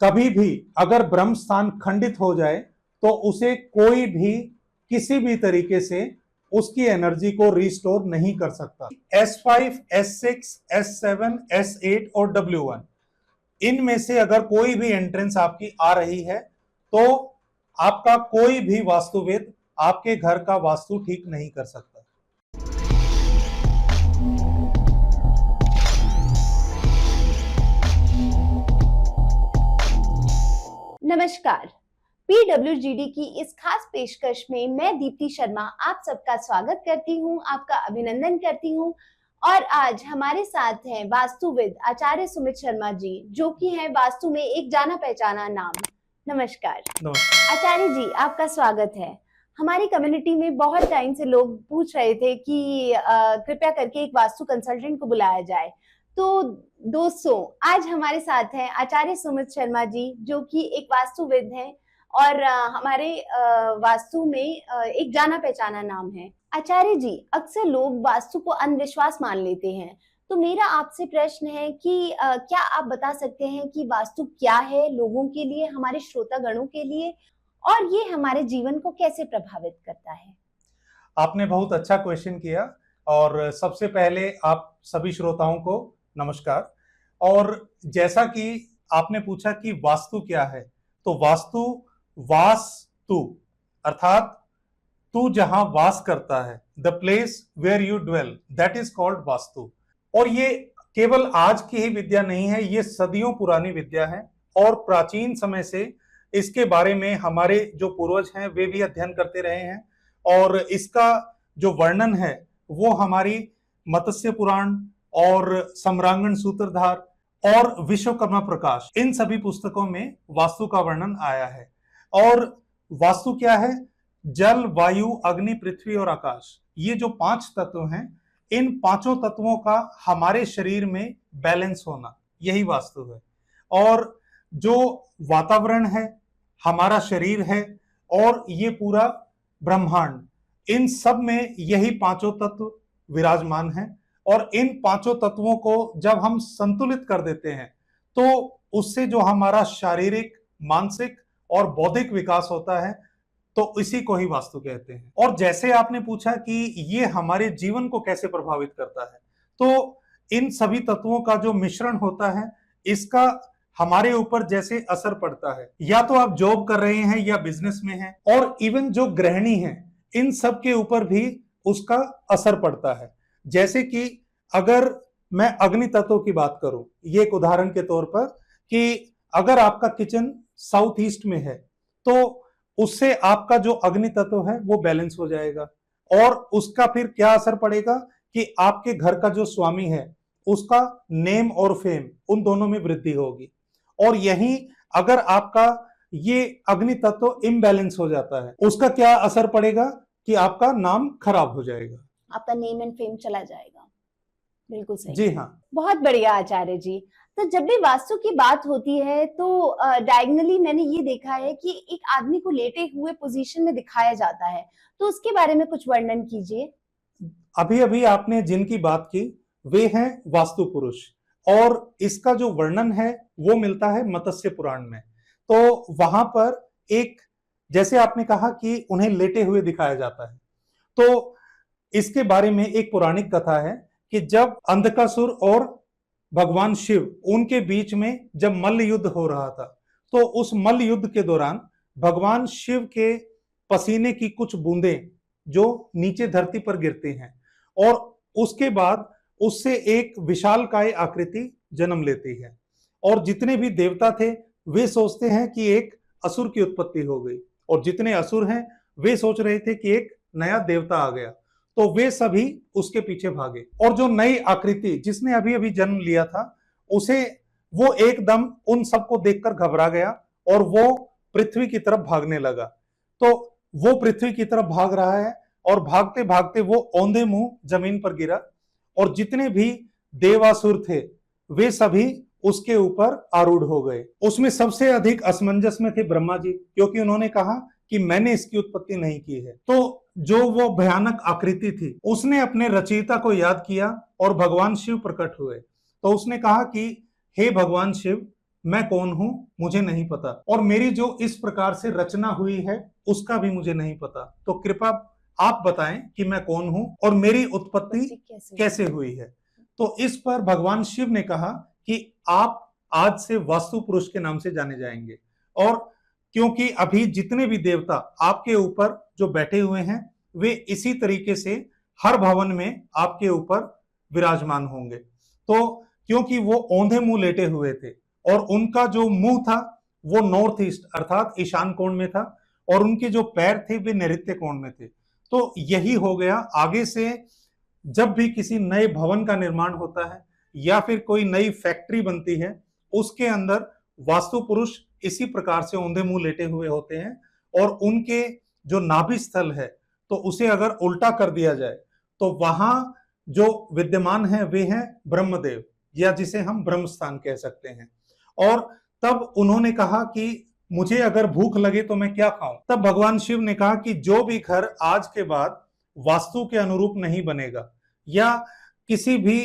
कभी भी अगर ब्रह्म स्थान खंडित हो जाए तो उसे कोई भी किसी भी तरीके से उसकी एनर्जी को रिस्टोर नहीं कर सकता। S5, S6, S7, S8 और W1 इनमें से अगर कोई भी एंट्रेंस आपकी आ रही है तो आपका कोई भी वास्तुविद आपके घर का वास्तु ठीक नहीं कर सकता। नमस्कार, PWGD की इस खास पेशकश में मैं दीप्ति शर्मा आप सबका स्वागत करती हूं, आपका अभिनंदन करती हूं। और आज हमारे साथ हैं वास्तुविद आचार्य सुमित शर्मा जी, जो कि हैं वास्तु में एक जाना पहचाना नाम। नमस्कार आचार्य जी, आपका स्वागत है। हमारी कम्युनिटी में बहुत टाइम से लोग पूछ रहे थे कि कृपया करके एक वास्तु कंसल्टेंट को बुलाया जाए। तो दोस्तों, आज हमारे साथ हैं आचार्य सुमित शर्मा जी, जो कि एक वास्तुविद हैं और हमारे वास्तु में एक जाना पहचाना नाम है। आचार्य जी, अक्सर लोग वास्तु को अंधविश्वास मान लेते हैं, तो मेरा आपसे प्रश्न है कि क्या आप बता सकते हैं कि वास्तु क्या है लोगों के लिए, हमारे श्रोतागणों के लिए, और ये हमारे जीवन को कैसे प्रभावित करता है? आपने बहुत अच्छा क्वेश्चन किया और सबसे पहले आप सभी श्रोताओं को नमस्कार। और जैसा कि आपने पूछा कि वास्तु क्या है, तो वास्तु वास्तु अर्थात तू जहां वास करता है, the place where you dwell, that is called vastu. और ये केवल आज की ही विद्या नहीं है, ये सदियों पुरानी विद्या है और प्राचीन समय से इसके बारे में हमारे जो पूर्वज हैं वे भी अध्ययन करते रहे हैं। और इसका जो वर्णन है वो हमारी मत्स्य पुराण और सम्रांगण सूत्रधार और विश्वकर्मा प्रकाश, इन सभी पुस्तकों में वास्तु का वर्णन आया है। और वास्तु क्या है? जल, वायु, अग्नि, पृथ्वी और आकाश, ये जो 5 तत्व हैं, इन 5 तत्वों का हमारे शरीर में बैलेंस होना, यही वास्तु है। और जो वातावरण है, हमारा शरीर है और ये पूरा ब्रह्मांड, इन सब में यही 5 तत्व विराजमान हैं। और इन 5 तत्वों को जब हम संतुलित कर देते हैं तो उससे जो हमारा शारीरिक, मानसिक और बौद्धिक विकास होता है, तो इसी को ही वास्तु कहते हैं। और जैसे आपने पूछा कि ये हमारे जीवन को कैसे प्रभावित करता है, तो इन सभी तत्वों का जो मिश्रण होता है, इसका हमारे ऊपर जैसे असर पड़ता है, या तो आप जॉब कर रहे हैं या बिजनेस में हैं, और इवन जो गृहिणी हैं, इन सब के ऊपर भी उसका असर पड़ता है। जैसे कि अगर मैं अग्नि तत्व की बात करूं, ये एक उदाहरण के तौर पर, कि अगर आपका किचन साउथ ईस्ट में है तो उससे आपका जो अग्नि तत्व है वो बैलेंस हो जाएगा। और उसका फिर क्या असर पड़ेगा कि आपके घर का जो स्वामी है उसका नेम और फेम, उन दोनों में वृद्धि होगी। और यही अगर आपका ये अग्नि तत्व इम्बैलेंस हो जाता है, उसका क्या असर पड़ेगा कि आपका नाम खराब हो जाएगा, आपका नेम एंड फेम चला जाएगा। बिल्कुल सही। जी हाँ। बहुत बढ़िया आचार्य जी। तो जब भी वास्तु की बात होती है तो डायगोनली मैंने ये देखा है कि एक आदमी को लेटे हुए पोजीशन में दिखाया जाता है, तो उसके बारे में कुछ वर्णन कीजिए। अभी अभी आपने जिनकी बात की वे हैं वास्तु पुरुष, और इसका जो वर्णन है वो मिलता है मत्स्य पुराण में। तो वहां पर एक, जैसे आपने कहा कि उन्हें लेटे हुए दिखाया जाता है, तो इसके बारे में एक पौराणिक कथा है कि जब अंधकासुर और भगवान शिव, उनके बीच में जब मल्ल युद्ध हो रहा था, तो उस मल्ल युद्ध के दौरान भगवान शिव के पसीने की कुछ बूंदें जो नीचे धरती पर गिरती हैं, और उसके बाद उससे एक विशालकाय आकृति जन्म लेती है। और जितने भी देवता थे वे सोचते हैं कि एक असुर की उत्पत्ति हो गई, और जितने असुर हैं वे सोच रहे थे कि एक नया देवता आ गया, तो वे सभी उसके पीछे भागे। और जो नई आकृति जिसने अभी अभी जन्म लिया था, उसे वो एकदम उन सबको देखकर घबरा गया और वो पृथ्वी की तरफ भागने लगा। तो वो पृथ्वी की तरफ भाग रहा है और भागते भागते वो औंधे मुंह जमीन पर गिरा, और जितने भी देवासुर थे वे सभी उसके ऊपर आरूढ़ हो गए। उसमें सबसे अधिक असमंजस में थे ब्रह्मा जी, क्योंकि उन्होंने कहा कि मैंने इसकी उत्पत्ति नहीं की है। तो जो वो भयानक आकृति थी, उसने अपने रचयिता को याद किया और भगवान शिव प्रकट हुए। तो उसने कहा कि हे भगवान शिव, मैं कौन हूं मुझे नहीं पता, और मेरी जो इस प्रकार से रचना हुई है उसका भी मुझे नहीं पता। तो कृपया आप बताएं कि मैं कौन हूं और मेरी उत्पत्ति कैसे हुई है। तो इस पर भगवान शिव ने कहा कि आप आज से वास्तु पुरुष के नाम से जाने जाएंगे। और क्योंकि अभी जितने भी देवता आपके ऊपर जो बैठे हुए हैं वे इसी तरीके से हर भवन में आपके ऊपर विराजमान होंगे। तो क्योंकि वो औंधे मुंह लेटे हुए थे और उनका जो मुंह था वो नॉर्थ ईस्ट अर्थात ईशान कोण में था, और उनके जो पैर थे वे नैऋत्य कोण में थे। तो यही हो गया, आगे से जब भी किसी नए भवन का निर्माण होता है या फिर कोई नई फैक्ट्री बनती है, उसके अंदर वास्तु पुरुष इसी प्रकार से औंधे मुंह लेटे हुए होते हैं, और उनके जो नाभि स्थल है तो उसे अगर उल्टा कर दिया जाए तो वहां जो विद्यमान है वे हैं ब्रह्मदेव, या जिसे हम ब्रह्म स्थान कह सकते हैं। और तब उन्होंने कहा कि मुझे अगर भूख लगे तो मैं क्या खाऊं। तब भगवान शिव ने कहा कि जो भी घर आज के बाद वास्तु के अनुरूप नहीं बनेगा, या किसी भी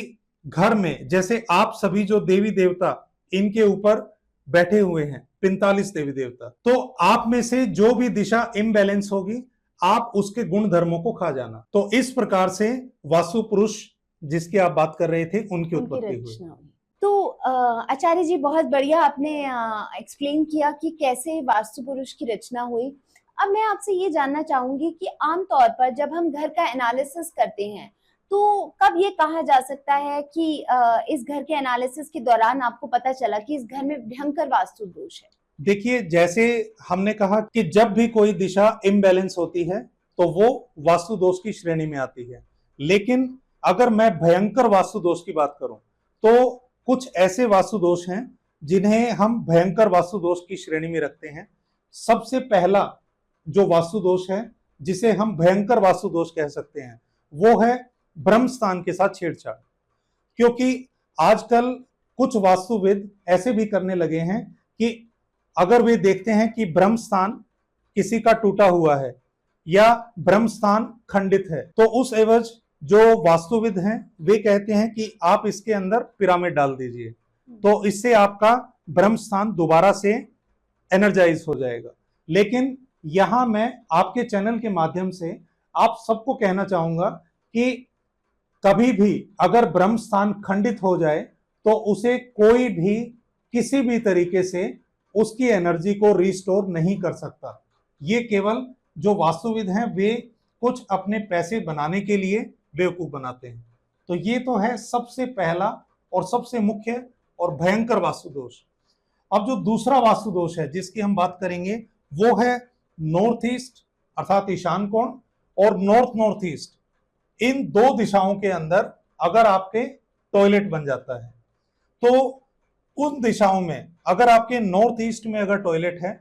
घर में जैसे आप सभी जो देवी देवता इनके ऊपर बैठे हुए हैं 45 देवी देवता, तो आप में से जो भी दिशा इम्बैलेंस होगी आप उसके गुण धर्मों को खा जाना। तो इस प्रकार से वास्तु पुरुष जिसकी आप बात कर रहे थे उनकी उत्पत्ति हुई। तो आचार्य जी बहुत बढ़िया आपने एक्सप्लेन किया कि कैसे वास्तु पुरुष की रचना हुई। अब मैं आपसे ये जानना चाहूंगी कि आमतौर पर जब हम घर का एनालिसिस करते हैं तो कब ये कहा जा सकता है कि इस घर के एनालिसिस के दौरान आपको पता चला कि इस घर में भयंकर वास्तु दोष है? देखिए, जैसे हमने कहा कि जब भी कोई दिशा इम्बैलेंस होती है तो वो वास्तु दोष की श्रेणी में आती है। लेकिन अगर मैं भयंकर वास्तु दोष की बात करूं तो कुछ ऐसे वास्तु दोष हैं जिन्हें हम भयंकर वास्तु दोष की श्रेणी में रखते हैं। सबसे पहला जो वास्तु दोष है जिसे हम भयंकर वास्तु दोष कह सकते हैं वो है ब्रह्म स्थान के साथ छेड़छाड़। क्योंकि आजकल कुछ वास्तुविद ऐसे भी करने लगे हैं कि अगर वे देखते हैं कि ब्रह्म स्थान किसी का टूटा हुआ है या ब्रह्म स्थान खंडित है तो उस एवज जो वास्तुविद हैं वे कहते हैं कि आप इसके अंदर पिरामिड डाल दीजिए, तो इससे आपका ब्रह्म स्थान दोबारा से एनर्जाइज हो जाएगा। लेकिन यहां मैं आपके चैनल के माध्यम से आप सबको कहना चाहूंगा कि कभी भी अगर ब्रह्म स्थान खंडित हो जाए तो उसे कोई भी किसी भी तरीके से उसकी एनर्जी को रिस्टोर नहीं कर सकता। ये केवल जो वास्तुविद हैं वे कुछ अपने पैसे बनाने के लिए बेवकूफ बनाते हैं। तो ये तो है सबसे पहला और सबसे मुख्य और भयंकर वास्तु दोष। अब जो दूसरा वास्तु दोष है जिसकी हम बात करेंगे वो है नॉर्थ ईस्ट अर्थात ईशान कोण और नॉर्थ नॉर्थ ईस्ट। इन दो दिशाओं के अंदर अगर आपके टॉयलेट बन जाता है तो उन दिशाओं में अगर आपके नॉर्थ ईस्ट में अगर टॉयलेट है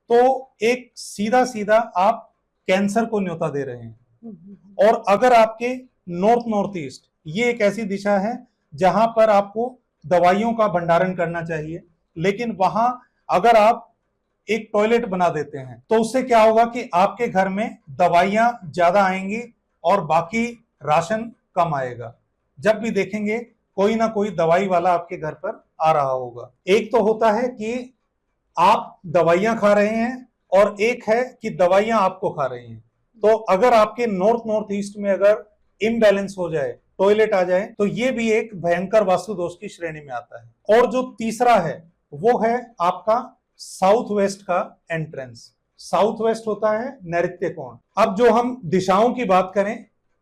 तो एक सीधा सीधा आप कैंसर को न्योता दे रहे हैं। और अगर आपके नॉर्थ नॉर्थ ईस्ट ये एक ऐसी दिशा है जहां पर आपको दवाइयों का भंडारण करना चाहिए, लेकिन वहां अगर आप एक टॉयलेट बना देते हैं तो उससे क्या होगा कि आपके घर में दवाइयां ज्यादा आएंगी और बाकी राशन कम आएगा। जब भी देखेंगे कोई ना कोई दवाई वाला आपके घर पर आ रहा होगा। एक तो होता है कि आप दवाइयां खा रहे हैं और एक है कि दवाइयां आपको खा रही हैं। तो अगर आपके नॉर्थ नॉर्थ ईस्ट में अगर इम्बैलेंस हो जाए, टॉयलेट आ जाए, तो ये भी एक भयंकर वास्तु दोष की श्रेणी में आता है। और जो तीसरा है वो है आपका साउथ वेस्ट का एंट्रेंस। साउथ वेस्ट होता है नैऋत्य कोण। अब जो हम दिशाओं की बात करें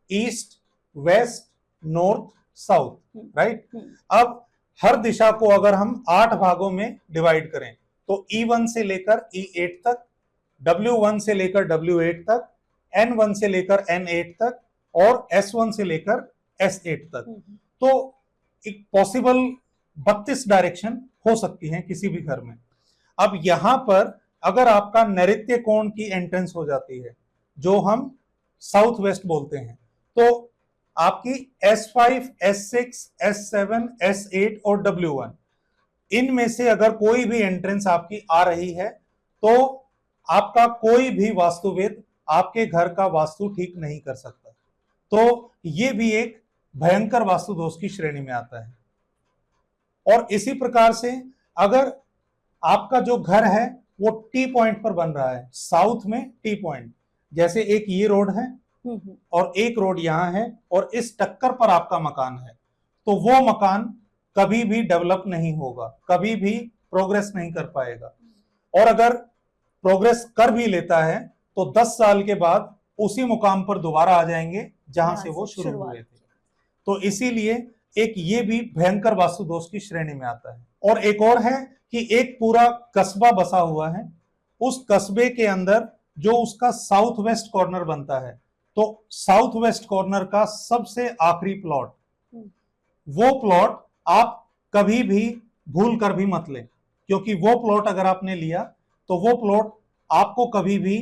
east west north south, right. अब हर दिशा को अगर हम 8 भागों में डिवाइड करें तो E1 से लेकर E8 तक, W1 से लेकर W8 तक, N1 से लेकर N8 तक और S1 से लेकर S8 तक, तो एक पॉसिबल 32 डायरेक्शन हो सकती हैं किसी भी घर में। अब यहां पर अगर आपका नैऋत्य कोण की एंट्रेंस हो जाती है जो हम साउथ वेस्ट बोलते हैं, तो आपकी S5, S6, S7, S8 और W1 इनमें से अगर कोई भी एंट्रेंस आपकी आ रही है तो आपका कोई भी वास्तुविद आपके घर का वास्तु ठीक नहीं कर सकता। तो ये भी एक भयंकर वास्तु दोष की श्रेणी में आता है। और इसी प्रकार से अगर आपका जो घर है वो टी पॉइंट पर बन रहा है, साउथ में टी पॉइंट, जैसे एक ये रोड है और एक रोड यहाँ है और इस टक्कर पर आपका मकान है, तो वो मकान कभी भी डेवलप नहीं होगा, कभी भी प्रोग्रेस नहीं कर पाएगा। और अगर प्रोग्रेस कर भी लेता है तो 10 साल के बाद उसी मुकाम पर दोबारा आ जाएंगे जहां से वो शुरू हुए थे। तो इसीलिए एक ये भी भयंकर वास्तु दोष की श्रेणी में आता है। और एक और है कि एक पूरा कस्बा बसा हुआ है, उस कस्बे के अंदर जो उसका साउथ वेस्ट कॉर्नर बनता है, तो साउथ वेस्ट कॉर्नर का सबसे आखिरी प्लॉट, वो प्लॉट आप कभी भी भूल कर भी मत लें, क्योंकि वो प्लॉट अगर आपने लिया तो वो प्लॉट आपको कभी भी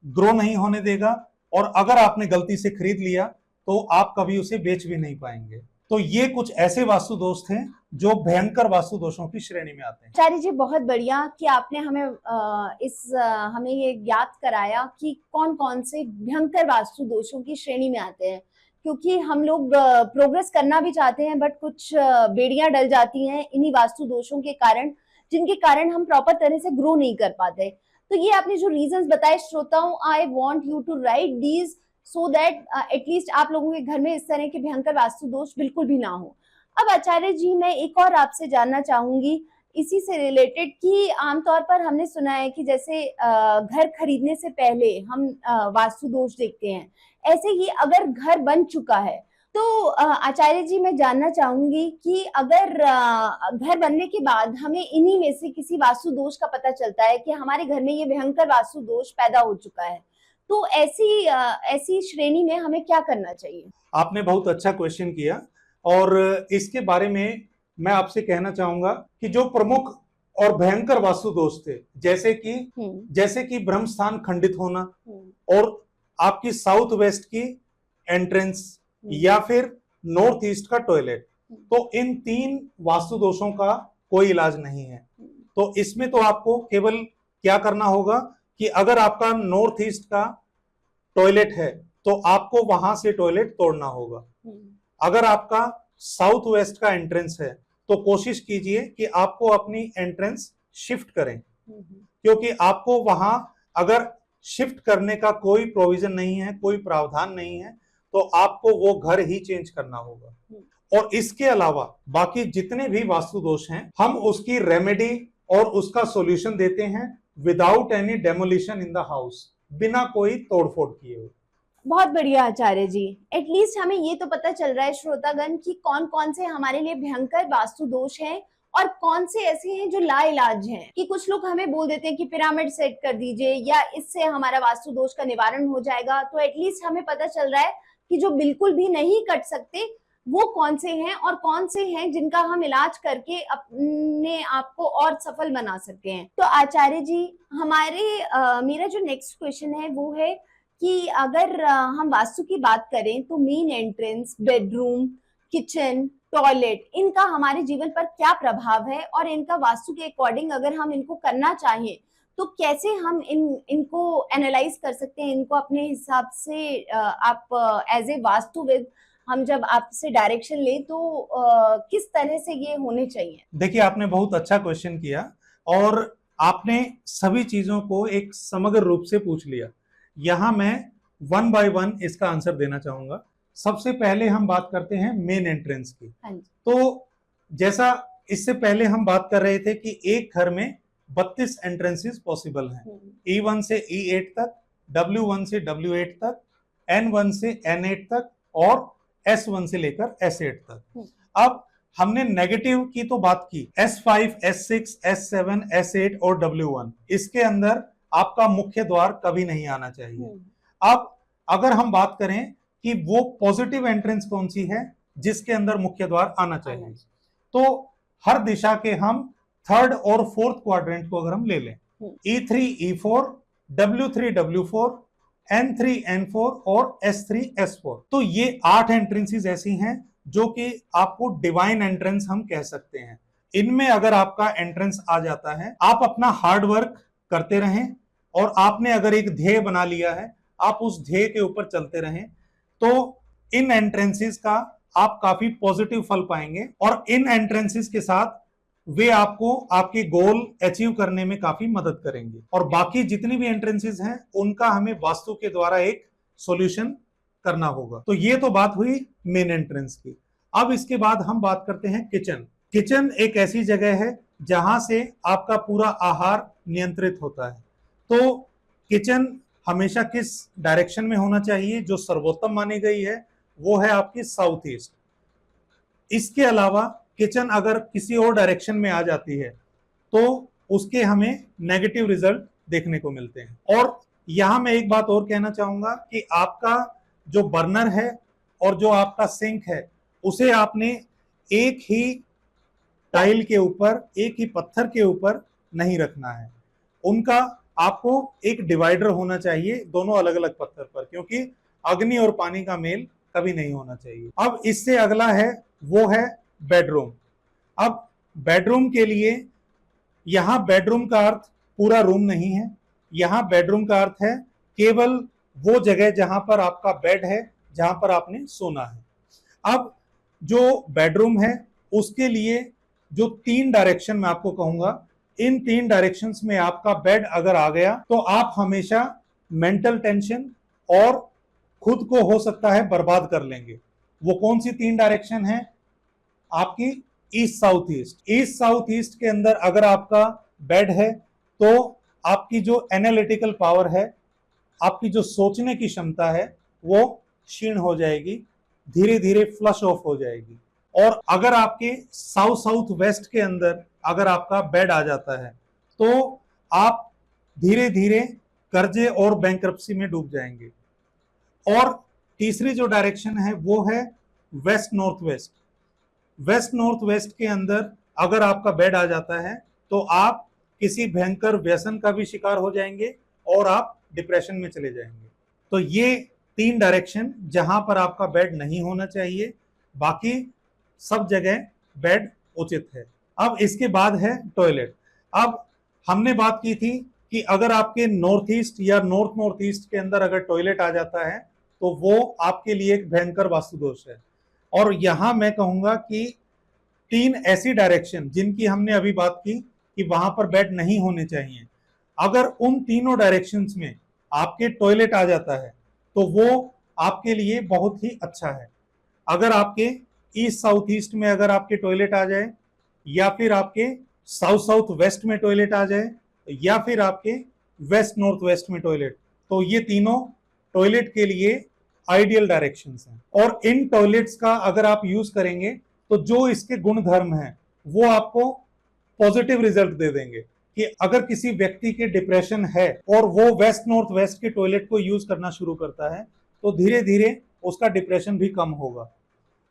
ग्रो नहीं होने देगा, और अगर आपने गलती से खरीद लिया तो आप कभी उसे बेच भी नहीं पाएंगे। तो ये कुछ ऐसे वास्तु दोष थे जो भयंकर वास्तु दोषों की श्रेणी में आते हैं। आचार्य जी, बहुत बढ़िया कि आपने हमें हमें ये ज्ञात कराया कि कौन कौन से भयंकर वास्तु दोषों की श्रेणी में आते हैं, क्योंकि हम लोग प्रोग्रेस करना भी चाहते हैं बट कुछ बेड़ियां डल जाती हैं इन्हीं वास्तु दोषों के कारण, जिनके कारण हम प्रॉपर तरह से ग्रो नहीं कर पाते। तो ये आपने जो रीजंस बताए श्रोताओं, I want you to write these so that at least आप लोगों के घर में इस तरह के भयंकर वास्तु दोष बिल्कुल भी ना हो। अब आचार्य जी, मैं एक और आपसे जानना चाहूंगी इसी से रिलेटेड कि आमतौर पर हमने सुना है कि जैसे घर खरीदने से पहले हम वास्तु दोष देखते हैं, ऐसे ही अगर घर बन चुका है तो आचार्य जी मैं जानना चाहूंगी कि अगर घर बनने के बाद हमें इन्हीं में से किसी वास्तु दोष का पता चलता है कि हमारे घर में ये भयंकर वास्तु दोष पैदा हो चुका है, तो ऐसी श्रेणी में हमें क्या करना चाहिए? आपने बहुत अच्छा क्वेश्चन किया, और इसके बारे में मैं आपसे कहना चाहूंगा कि जो प्रमुख और भयंकर वास्तु दोष थे, जैसे कि ब्रह्म स्थान खंडित होना और आपकी साउथ वेस्ट की एंट्रेंस या फिर नॉर्थ ईस्ट का टॉयलेट, तो इन 3 वास्तु दोषों का कोई इलाज नहीं है। तो इसमें तो आपको केवल क्या करना होगा कि अगर आपका नॉर्थ ईस्ट का टॉयलेट है तो आपको वहां से टॉयलेट तोड़ना होगा। अगर आपका साउथ वेस्ट का एंट्रेंस है तो कोशिश कीजिए कि आपको अपनी एंट्रेंस शिफ्ट करें, क्योंकि आपको वहां अगर शिफ्ट करने का कोई प्रोविजन नहीं है, कोई प्रावधान नहीं है, तो आपको वो घर ही चेंज करना होगा। और इसके अलावा बाकी जितने भी वास्तु दोष हैं, हम उसकी रेमेडी और उसका सॉल्यूशन देते हैं without any demolition in the house, बिना कोई तोड़फोड़ किए हुए। बहुत बढ़िया आचार्य जी, एटलीस्ट हमें ये तो पता चल रहा है श्रोतागण कि कौन कौन से हमारे लिए भयंकर वास्तु दोष हैं और कौन से ऐसे हैं जो लाइलाज हैं। कि कुछ लोग हमें बोल देते हैं कि पिरामिड सेट कर दीजिए या इससे हमारा वास्तु दोष का निवारण हो जाएगा, तो एटलीस्ट हमें पता चल रहा है कि जो बिल्कुल भी नहीं कट सकते वो कौन से हैं और कौन से हैं जिनका हम इलाज करके अपने आप को और सफल बना सकते हैं। तो आचार्य जी, मेरा जो नेक्स्ट क्वेश्चन है वो है कि अगर हम वास्तु की बात करें तो main entrance, bedroom, kitchen, toilet, इनका हमारे जीवन पर क्या प्रभाव है और इनका वास्तु के अकॉर्डिंग अगर हम इनको करना चाहें तो कैसे हम इनको एनालाइज कर सकते हैं, इनको अपने हिसाब से आप एज ए वास्तुविद हम जब आपसे डायरेक्शन ले तो किस तरह से ये होने चाहिए? देखिए, आपने बहुत अच्छा क्वेश्चन किया और आपने सभी चीजों को एक समग्र रूप से पूछ लिया। यहाँ मैं 1 by 1 इसका आंसर देना चाहूंगा। सबसे पहले हम बात करते हैं मेन एंट्रेंस की। तो जैसा इससे पहले हम बात कर रहे थे कि एक घर में 32 एंट्रेंसेस पॉसिबल हैं, E1 से E8 तक, W1 से W8 तक, N1 से N8 तक और S1 से लेकर S8 तक। अब हमने नेगेटिव की तो बात की, S5, S6, S7, S8 और W1, इसके अंदर आपका मुख्य द्वार कभी नहीं आना चाहिए। अब अगर हम बात करें कि वो पॉजिटिव एंट्रेंस कौन सी है जिसके अंदर मुख्य द्वार आना चाहिए, तो हर दिशा के हम 3rd और 4th क्वाड्रेंट को अगर हम ले लें, E3, E4, W3, W4, N3, N4 और S3, S4, तो ये 8 एंट्रेंसेस ऐसी हैं जो कि आपको डिवाइन एंट्रेंस हम कह सकते हैं। इनमें अगर आपका एंट्रेंस आ जाता है, आप अपना हार्ड वर्क करते रहें और आपने अगर एक ध्येय बना लिया है, आप उस ध्येय के ऊपर चलते रहें, तो इन एंट्रेंसेस का आप काफी पॉजिटिव फल पाएंगे। और इन एंट्रेंसेस के साथ वे आपको आपके गोल अचीव करने में काफी मदद करेंगे। और बाकी जितनी भी एंट्रेंसेस हैं उनका हमें वास्तु के द्वारा एक सॉल्यूशन करना होगा। तो ये तो बात हुई मेन एंट्रेंस की। अब इसके बाद हम बात करते हैं किचन। किचन एक ऐसी जगह है जहां से आपका पूरा आहार नियंत्रित होता है। तो किचन हमेशा किस डायरेक्शन में होना चाहिए? जो सर्वोत्तम मानी गई है वो है आपकी साउथ ईस्ट। इसके अलावा किचन अगर किसी और डायरेक्शन में आ जाती है तो उसके हमें नेगेटिव रिजल्ट देखने को मिलते हैं। और यहां मैं एक बात और कहना चाहूंगा कि आपका जो बर्नर है और जो आपका सिंक है उसे आपने एक ही टाइल के ऊपर, एक ही पत्थर के ऊपर नहीं रखना है। उनका आपको एक डिवाइडर होना चाहिए दोनों अलग अलग पत्थर पर, क्योंकि अग्नि और पानी का मेल कभी नहीं होना चाहिए। अब इससे अगला है वो है बेडरूम। अब बेडरूम के लिए यहां बेडरूम का अर्थ पूरा रूम नहीं है, यहां बेडरूम का अर्थ है केवल वो जगह जहां पर आपका बेड है, जहां पर आपने सोना है। अब जो बेडरूम है उसके लिए जो 3 डायरेक्शन मैं आपको कहूंगा, इन 3 डायरेक्शंस में आपका बेड अगर आ गया तो आप हमेशा मेंटल टेंशन और खुद को हो सकता है बर्बाद कर लेंगे। वो कौन सी 3 डायरेक्शन है? आपकी east south east. East south east के अंदर अगर आपका बेड है तो आपकी जो एनालिटिकल पावर है, आपकी जो सोचने की क्षमता है वो क्षीण हो जाएगी, धीरे धीरे फ्लश ऑफ हो जाएगी। और अगर आपके साउथ साउथ वेस्ट के अंदर अगर आपका बेड आ जाता है तो आप धीरे धीरे कर्जे और बैंकरप्सी में डूब जाएंगे। और तीसरी जो डायरेक्शन है वो है west north west. West north west के अंदर अगर आपका बेड आ जाता है तो आप किसी भयंकर व्यसन का भी शिकार हो जाएंगे और आप डिप्रेशन में चले जाएंगे। तो ये 3 डायरेक्शन जहां पर आपका बेड नहीं होना चाहिए, बाकी सब जगह बेड उचित है। अब इसके बाद है टॉयलेट। अब हमने बात की थी कि अगर आपके नॉर्थ ईस्ट या नॉर्थ नॉर्थ ईस्ट के अंदर अगर टॉयलेट आ जाता है तो वो आपके लिए एक भयंकर वास्तु दोष है। और यहां मैं कहूंगा कि 3 ऐसी डायरेक्शन जिनकी हमने अभी बात की कि वहां पर बेड नहीं होने चाहिए, अगर उन तीनों डायरेक्शंस में आपके टॉयलेट आ जाता है तो वो आपके लिए बहुत ही अच्छा है। अगर आपके ईस्ट साउथ ईस्ट में अगर आपके टॉयलेट आ जाए, या फिर आपके साउथ साउथ वेस्ट में टॉयलेट आ जाए, या फिर आपके वेस्ट नॉर्थ वेस्ट में टॉयलेट, तो ये तीनों टॉयलेट के लिए आइडियल डायरेक्शंस हैं। और इन टॉयलेट्स का अगर आप यूज करेंगे तो जो इसके गुण धर्म हैं वो आपको पॉजिटिव रिजल्ट दे देंगे। कि अगर किसी व्यक्ति के डिप्रेशन है और वो वेस्ट नॉर्थ वेस्ट के टॉयलेट को यूज करना शुरू करता है तो धीरे धीरे उसका डिप्रेशन भी कम होगा।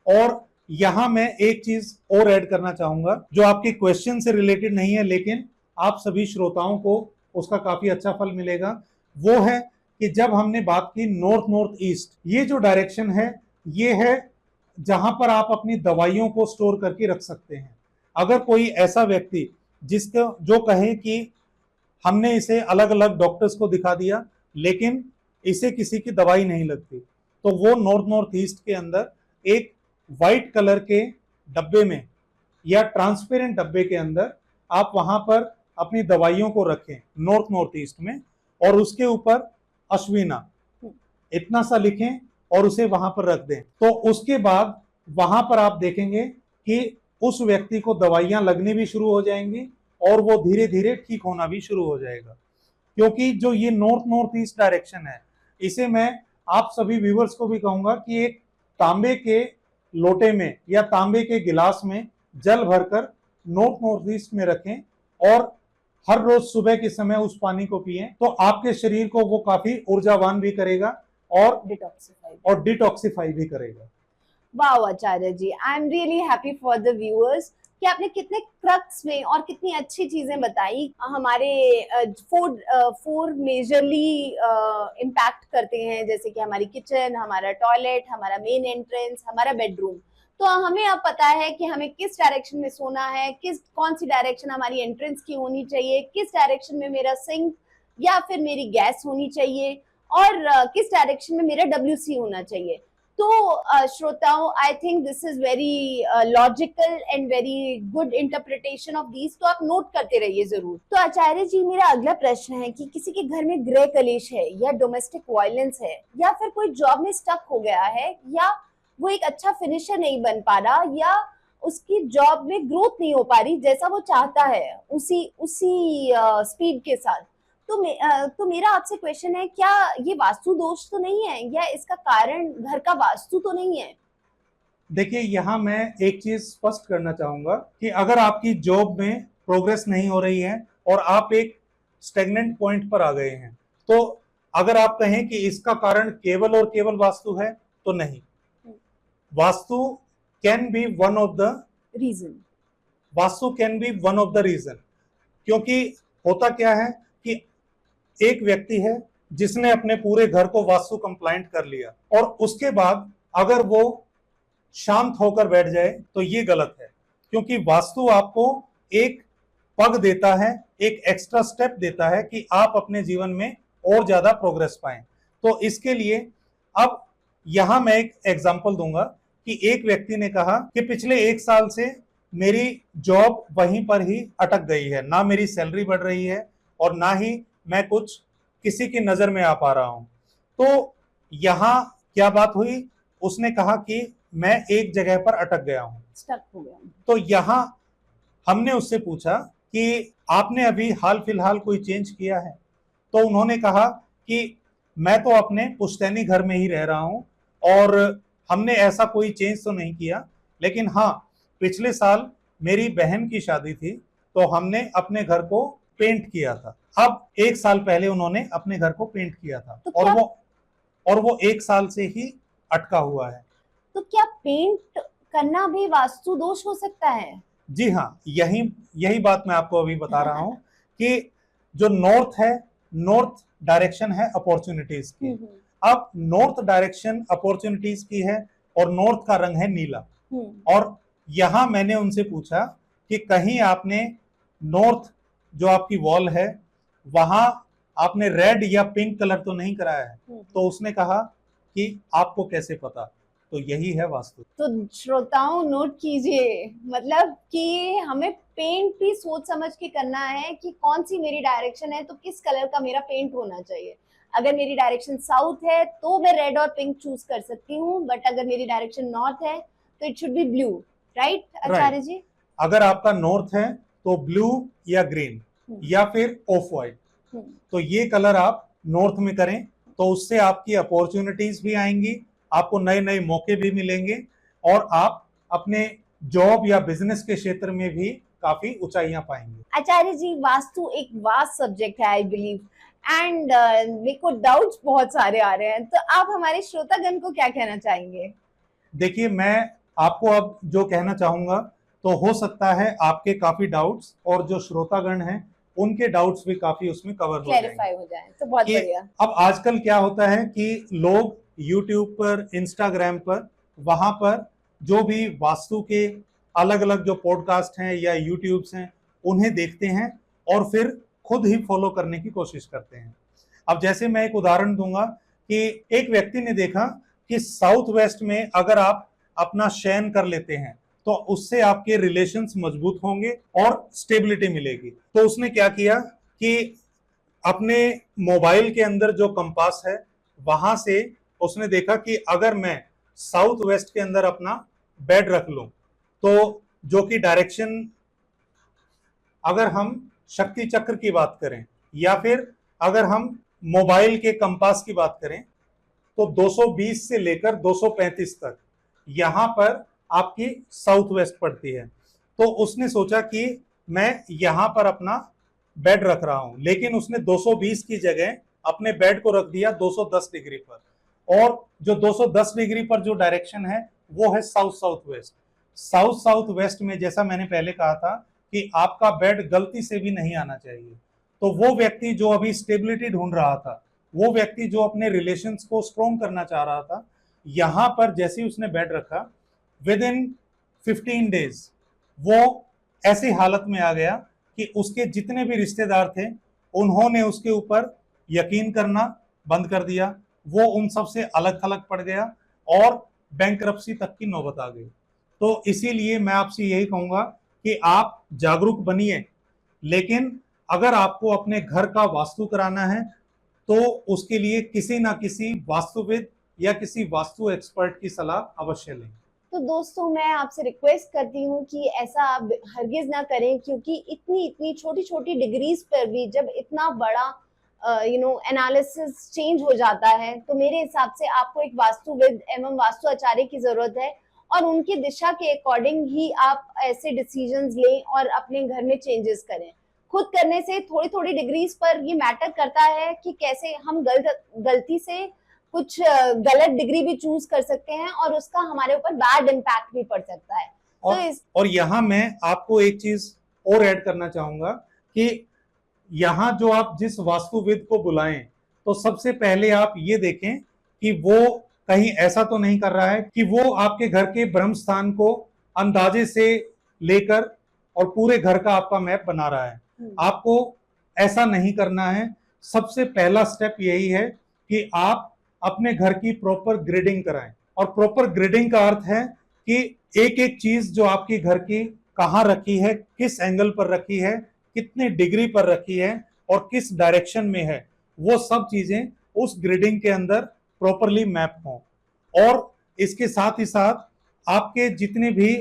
और यहां मैं एक चीज और ऐड करना चाहूंगा जो आपके क्वेश्चन से रिलेटेड नहीं है, लेकिन आप सभी श्रोताओं को उसका काफी अच्छा फल मिलेगा। वो है कि जब हमने बात की नॉर्थ नॉर्थ ईस्ट, ये जो डायरेक्शन है ये है जहां पर आप अपनी दवाइयों को स्टोर करके रख सकते हैं। अगर कोई ऐसा व्यक्ति जिसका जो कहे कि हमने इसे अलग अलग डॉक्टर्स को दिखा दिया लेकिन इसे किसी की दवाई नहीं लगती, तो वो नॉर्थ नॉर्थ ईस्ट के अंदर एक व्हाइट कलर के डब्बे में या ट्रांसपेरेंट डब्बे के अंदर आप वहां पर अपनी दवाइयों को रखें नॉर्थ नॉर्थ ईस्ट में, और उसके ऊपर अश्विना इतना सा लिखें और उसे वहां पर रख दें। तो उसके बाद वहां पर आप देखेंगे कि उस व्यक्ति को दवाइयां लगनी भी शुरू हो जाएंगी और वो धीरे धीरे ठीक होना भी शुरू हो जाएगा। क्योंकि जो ये नॉर्थ नॉर्थ ईस्ट डायरेक्शन है, इसे मैं आप सभी व्यूअर्स को भी कहूंगा कि एक तांबे के लोटे में या तांबे के गिलास में जल भरकर नॉर्थ नॉर्थ ईस्ट में रखें और हर रोज सुबह के समय उस पानी को पिएं, तो आपके शरीर को वो काफी ऊर्जावान भी करेगा और डिटॉक्सिफाई भी करेगा। Wow Acharya ji, I am really happy for the viewers कि आपने कितने क्रक्स में और कितनी अच्छी चीजें बताई। हमारे 4 मेजरली इम्पैक्ट करते हैं, जैसे कि हमारी किचन, हमारा टॉयलेट, हमारा मेन एंट्रेंस, हमारा बेडरूम। तो हमें अब पता है कि हमें किस डायरेक्शन में सोना है, कौन सी डायरेक्शन हमारी एंट्रेंस की होनी चाहिए, किस डायरेक्शन में मेरा सिंक या फिर मेरी गैस होनी चाहिए और किस डायरेक्शन में मेरा WC होना चाहिए। तो श्रोताओं, I think this is very logical and very good interpretation of these, तो आप नोट करते रहिए जरूर। तो आचार्य जी, मेरा अगला प्रश्न है कि किसी के घर में गृह कलेश है या डोमेस्टिक वायलेंस है या फिर कोई जॉब में स्टक हो गया है या वो एक अच्छा फिनिशर नहीं बन पा रहा या उसकी जॉब में ग्रोथ नहीं हो पा रही जैसा वो चाहता है उसी उसी स्पीड के साथ, तो मेरा आपसे क्वेश्चन है, क्या ये वास्तु दोष तो नहीं है या इसका कारण घर का वास्तु तो नहीं है? देखिए, यहाँ मैं एक चीज स्पष्ट करना चाहूंगा कि अगर आपकी जॉब में प्रोग्रेस नहीं हो रही है और आप एक स्टेगनेंट पॉइंट पर आ गए हैं, तो अगर आप कहें कि इसका कारण केवल और केवल वास्तु है, तो नहीं। Vastu can be one of the reason. Vastu can be one of the reason, क्योंकि होता क्या है कि एक व्यक्ति है जिसने अपने पूरे घर को वास्तु कंप्लाइंट कर लिया और उसके बाद अगर वो शांत होकर बैठ जाए तो ये गलत है, क्योंकि वास्तु आपको एक पग देता है, एक एक्स्ट्रा स्टेप देता है कि आप अपने जीवन में और ज्यादा प्रोग्रेस पाएं। तो इसके लिए अब यहां मैं एक एग्जांपल दूंगा कि एक व्यक्ति ने कहा कि पिछले 1 साल से मेरी जॉब वहीं पर ही अटक गई है, ना मेरी सैलरी बढ़ रही है और ना ही मैं कुछ किसी की नजर में आ पा रहा हूं। तो यहां क्या बात हुई, उसने कहा कि मैं एक जगह पर अटक गया हूं, स्टक हो गया। तो यहां हमने उससे पूछा कि आपने अभी हाल फिलहाल कोई चेंज किया है? तो उन्होंने कहा कि मैं तो अपने पुश्तैनी घर में ही रह रहा हूं और हमने ऐसा कोई चेंज तो नहीं किया, लेकिन हाँ, पिछले साल मेरी बहन की शादी थी तो हमने अपने घर को पेंट किया था। अब 1 साल पहले उन्होंने अपने घर को पेंट किया था तो और वो 1 साल से ही अटका हुआ है। तो क्या पेंट करना भी वास्तु दोष हो सकता है? जी हाँ, यही बात मैं आपको अभी बता रहा हूँ कि जो नॉर्थ है, नॉर्थ डायरेक्शन है अपॉर्चुनिटीज की। अब नॉर्थ डायरेक्शन अपॉर्चुनिटीज की है और नॉर्थ का रंग है नीला। और यहां मैंने उनसे पूछा कि कहीं आपने नॉर्थ जो आपकी वॉल है वहां आपने रेड या पिंक कलर तो नहीं कराया है? तो उसने कहा कि आपको कैसे पता? तो यही है वास्तु। तो श्रोताओं, नोट कीजिए, मतलब कि हमें पेंट भी सोच समझ के करना है कि कौन सी मेरी डायरेक्शन है तो किस कलर का मेरा पेंट होना चाहिए। अगर मेरी डायरेक्शन साउथ है तो मैं रेड और पिंक चूज कर सकती हूँ, बट अगर मेरी डायरेक्शन नॉर्थ है तो it should be blue, right Acharya ji? अगर आपका नॉर्थ है तो ब्लू या ग्रीन या फिर ऑफ व्हाइट, तो ये कलर आप नॉर्थ में करें, तो उससे आपकी अपॉर्चुनिटीज भी आएंगी, आपको नए नए मौके भी मिलेंगे और आप अपने जॉब या बिजनेस के क्षेत्र में भी काफी ऊंचाइयां पाएंगे। आचार्य जी, वास्तु एक वास्ट सब्जेक्ट है आई बिलीव, एंड मेरे को डाउट्स बहुत सारे आ रहे हैं, तो आप हमारे श्रोतागण को क्या कहना चाहेंगे? देखिए, मैं आपको अब जो कहना चाहूंगा, तो हो सकता है आपके काफी डाउट्स और जो श्रोतागण हैं उनके डाउट्स भी काफी उसमें कवर हो जाएं, तो बहुत बढ़िया। अब आजकल क्या होता है कि लोग YouTube पर, इंस्टाग्राम पर, वहां पर जो भी वास्तु के अलग अलग जो पॉडकास्ट हैं या यूट्यूब्स हैं उन्हें देखते हैं और फिर खुद ही फॉलो करने की कोशिश करते हैं। अब जैसे मैं एक उदाहरण दूंगा कि एक व्यक्ति ने देखा कि साउथ वेस्ट में अगर आप अपना शयन कर लेते हैं तो उससे आपके रिलेशंस मजबूत होंगे और स्टेबिलिटी मिलेगी। तो उसने क्या किया कि अपने मोबाइल के अंदर जो कंपास है वहां से उसने देखा कि अगर मैं साउथ वेस्ट के अंदर अपना बेड रख लूं तो जो कि डायरेक्शन, अगर हम शक्ति चक्र की बात करें या फिर अगर हम मोबाइल के कंपास की बात करें तो 220 से लेकर 235 तक यहां पर आपकी साउथ वेस्ट पड़ती है। तो उसने सोचा कि मैं यहां पर अपना बेड रख रहा हूं, लेकिन उसने 220 की जगह अपने बेड को रख दिया 210 डिग्री पर, और जो 210 डिग्री पर जो डायरेक्शन है वो है south south west. South south west में जैसा मैंने पहले कहा था कि आपका बेड गलती से भी नहीं आना चाहिए। तो वो व्यक्ति जो अभी स्टेबिलिटी ढूंढ रहा था, वो व्यक्ति जो अपने रिलेशंस को स्ट्रॉन्ग करना चाह रहा था, यहां पर जैसे ही उसने बेड रखा, विद इन 15 डेज वो ऐसी हालत में आ गया कि उसके जितने भी रिश्तेदार थे उन्होंने उसके ऊपर यकीन करना बंद कर दिया, वो उन सब से अलग थलग पड़ गया और बैंकरप्सी तक की नौबत आ गई। तो इसीलिए मैं आपसे यही कहूंगा कि आप जागरूक बनिए, लेकिन अगर आपको अपने घर का वास्तु कराना है तो उसके लिए किसी ना किसी वास्तुविद या किसी वास्तु एक्सपर्ट की सलाह अवश्य लें। तो दोस्तों, मैं आपसे रिक्वेस्ट करती हूँ कि ऐसा आप हरगिज ना करें, क्योंकि इतनी इतनी छोटी छोटी डिग्रीज पर भी जब इतना बड़ा एनालिसिस चेंज हो जाता है, तो मेरे हिसाब से आपको एक वास्तुविद एवं वास्तु आचार्य की जरूरत है, और उनकी दिशा के अकॉर्डिंग ही आप ऐसे डिसीजंस लें और अपने घर में चेंजेस करें। खुद करने से थोड़ी थोड़ी डिग्रीज पर ये मैटर करता है कि कैसे हम गलती से कुछ गलत डिग्री भी चूज कर सकते हैं और उसका हमारे ऊपर बैड इम्पैक्ट भी पड़ सकता है। और यहाँ मैं आपको एक चीज और ऐड करना चाहूंगा कि यहाँ जो आप जिस वास्तुविद को बुलाएं, तो सबसे पहले आप ये देखें कि वो कहीं ऐसा तो नहीं कर रहा है कि वो आपके घर के ब्रह्म स्थान को अंदाजे से लेकर और पूरे घर का आपका मैप बना रहा है। आपको ऐसा नहीं करना है। सबसे पहला स्टेप यही है कि आप अपने घर की प्रॉपर ग्रिडिंग कराएं, और प्रॉपर ग्रिडिंग का अर्थ है कि एक एक चीज जो आपकी घर की कहाँ रखी है, किस एंगल पर रखी है, कितनी डिग्री पर रखी है और किस डायरेक्शन में है, वो सब चीजें उस ग्रिडिंग के अंदर प्रॉपरली मैप हों। और इसके साथ ही साथ आपके जितने भी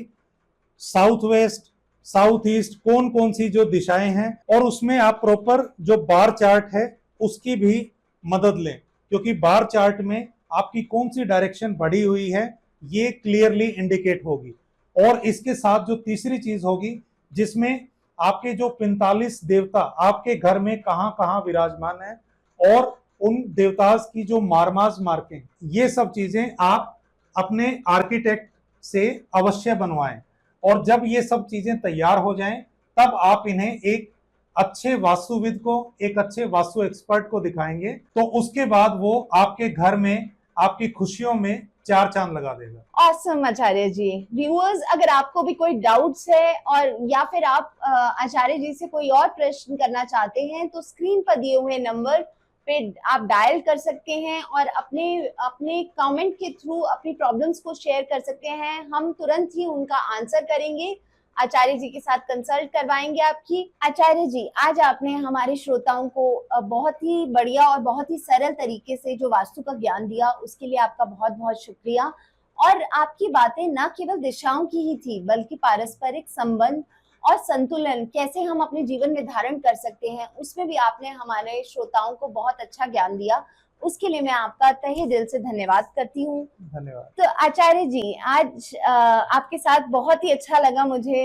साउथ वेस्ट, साउथ ईस्ट, कौन कौन सी जो दिशाएं हैं, और उसमें आप प्रॉपर जो बार चार्ट है उसकी भी मदद लें, क्योंकि बार चार्ट में आपकी कौन सी डायरेक्शन बढ़ी हुई है ये क्लियरली इंडिकेट होगी। और इसके साथ जो तीसरी चीज होगी, जिसमें आपके जो 45 देवता आपके घर में कहां कहां विराजमान है और उन देवता की जो मारमाज मार्कें, ये सब चीजें आप अपने आर्किटेक्ट से अवश्य बनवाएं। और जब ये सब चीजें तैयार हो जाएं, तब आप इन्हें एक अच्छे वास्तुविद को, एक अच्छे वास्तु एक्सपर्ट को दिखाएंगे, तो उसके बाद वो आपके घर में आपकी खुशियों में चार चांद लगा देगा। ऑसम आचार्य जी। व्यूअर्स, अगर आपको भी कोई डाउट्स है और या फिर आप आचार्य जी से कोई और प्रश्न करना चाहते हैं, तो स्क्रीन पर दिए हुए नंबर पे आप डायल कर सकते हैं और अपने अपने कमेंट के थ्रू अपनी प्रॉब्लम्स को शेयर कर सकते हैं। हम तुरंत ही उनका आंसर करेंगे, आचार्य जी के साथ कंसल्ट करवाएंगे आपकी। आचार्य जी, आज आपने हमारे श्रोताओं को बहुत ही बढ़िया और बहुत ही सरल तरीके से जो वास्तु का ज्ञान दिया, उसके लिए आपका बहुत बहुत शुक्रिया। और आपकी बातें न केवल दिशाओं की ही थी, बल्कि पारस्परिक संबंध और संतुलन कैसे हम अपने जीवन में धारण कर सकते हैं, उसमें भी आपने हमारे श्रोताओं को बहुत अच्छा ज्ञान दिया। उसके लिए मैं आपका तहे दिल से धन्यवाद करती हूँ। धन्यवाद। तो आचार्य जी, आज आपके साथ बहुत ही अच्छा लगा मुझे।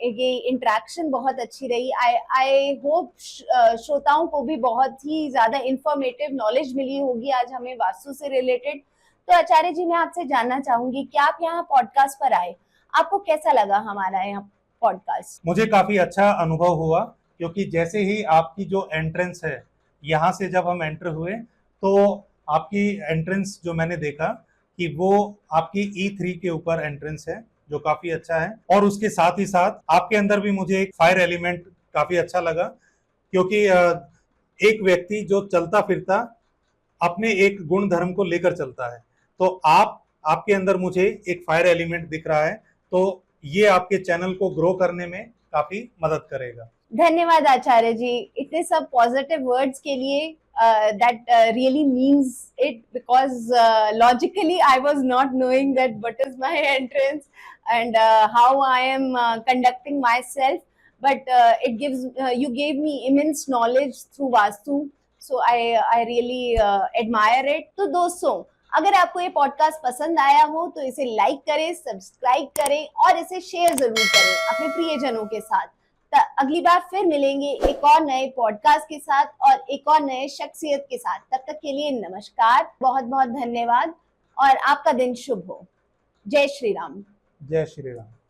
ये इंटरेक्शन बहुत अच्छी रही। आई होप श्रोताओं को भी बहुत ही ज्यादा इंफॉर्मेटिव नॉलेज मिली होगी आज हमें वास्तु से रिलेटेड। तो आचार्य जी, मैं आपसे जानना चाहूंगी कि आप यहाँ पॉडकास्ट पर आए, आपको कैसा लगा हमारा यहाँ पॉडकास्ट? मुझे काफी अच्छा अनुभव हुआ, क्योंकि जैसे ही आपकी जो एंट्रेंस है, यहाँ से जब हम एंटर हुए तो आपकी एंट्रेंस जो मैंने देखा कि वो आपकी E3 के ऊपर एंट्रेंस है, जो काफी अच्छा है। और उसके साथ ही साथ आपके अंदर भी मुझे एक फायर एलिमेंट काफी अच्छा लगा, क्योंकि एक व्यक्ति जो चलता फिरता अपने एक गुण धर्म को लेकर चलता है, तो आपके अंदर मुझे एक फायर एलिमेंट दिख रहा है, तो ये आपके चैनल को ग्रो करने में काफी मदद करेगा। धन्यवाद आचार्य जी, इतने सब पॉजिटिव वर्ड्स के लिए। That really means it, because logically I was not knowing that what is my entrance and how I am conducting myself, but it gives you gave me immense knowledge through Vastu, so I really admire it. तो दोस्तों, अगर आपको ये podcast पसंद आया हो तो इसे लाइक करें, सब्सक्राइब करें और इसे शेयर जरूर करें अपने प्रियजनों के साथ। अगली बार फिर मिलेंगे एक और नए पॉडकास्ट के साथ और एक और नए शख्सियत के साथ। तब तक के लिए नमस्कार, बहुत बहुत धन्यवाद और आपका दिन शुभ हो। जय श्री राम। जय श्री राम।